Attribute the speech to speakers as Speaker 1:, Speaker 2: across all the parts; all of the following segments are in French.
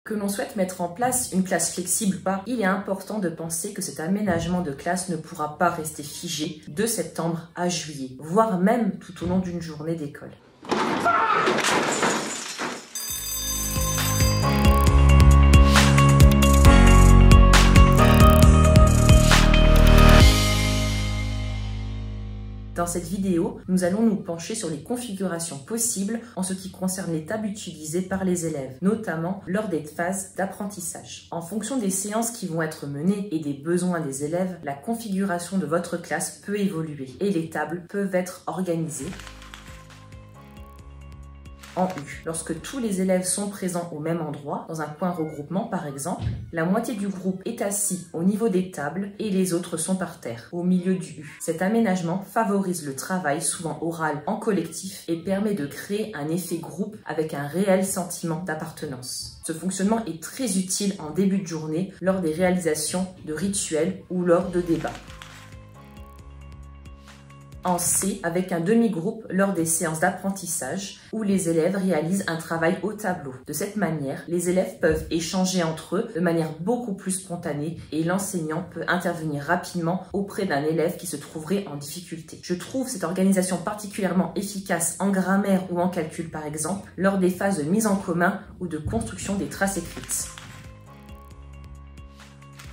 Speaker 1: Que l'on souhaite mettre en place une classe flexible ou pas, il est important de penser que cet aménagement de classe ne pourra pas rester figé de septembre à juillet, voire même tout au long d'une journée d'école. Dans cette vidéo, nous allons nous pencher sur les configurations possibles en ce qui concerne les tables utilisées par les élèves, notamment lors des phases d'apprentissage. En fonction des séances qui vont être menées et des besoins des élèves, la configuration de votre classe peut évoluer et les tables peuvent être organisées en U. Lorsque tous les élèves sont présents au même endroit, dans un point regroupement par exemple, la moitié du groupe est assis au niveau des tables et les autres sont par terre, au milieu du U. Cet aménagement favorise le travail, souvent oral, en collectif et permet de créer un effet groupe avec un réel sentiment d'appartenance. Ce fonctionnement est très utile en début de journée lors des réalisations de rituels ou lors de débats. En C, avec un demi-groupe lors des séances d'apprentissage où les élèves réalisent un travail au tableau. De cette manière, les élèves peuvent échanger entre eux de manière beaucoup plus spontanée et l'enseignant peut intervenir rapidement auprès d'un élève qui se trouverait en difficulté. Je trouve cette organisation particulièrement efficace en grammaire ou en calcul par exemple, lors des phases de mise en commun ou de construction des traces écrites.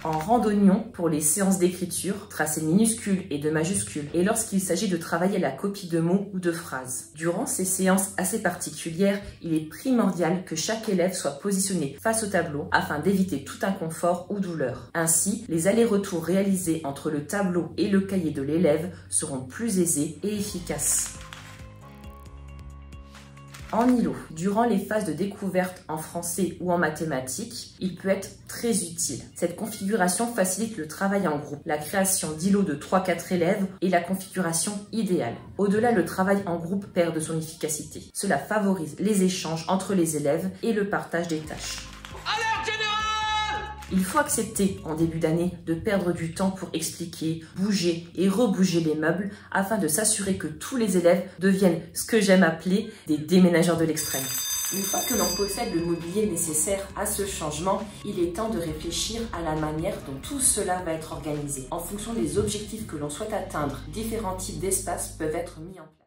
Speaker 1: En randonnion pour les séances d'écriture, tracés minuscules et de majuscules, et lorsqu'il s'agit de travailler la copie de mots ou de phrases. Durant ces séances assez particulières, il est primordial que chaque élève soit positionné face au tableau afin d'éviter tout inconfort ou douleur. Ainsi, les allers-retours réalisés entre le tableau et le cahier de l'élève seront plus aisés et efficaces. En îlot, durant les phases de découverte en français ou en mathématiques, il peut être très utile. Cette configuration facilite le travail en groupe. La création d'îlots de 3-4 élèves est la configuration idéale. Au-delà, le travail en groupe perd de son efficacité. Cela favorise les échanges entre les élèves et le partage des tâches. Il faut accepter, en début d'année, de perdre du temps pour expliquer, bouger et rebouger les meubles afin de s'assurer que tous les élèves deviennent ce que j'aime appeler des déménageurs de l'extrême. Une fois que l'on possède le mobilier nécessaire à ce changement, il est temps de réfléchir à la manière dont tout cela va être organisé. En fonction des objectifs que l'on souhaite atteindre, différents types d'espaces peuvent être mis en place.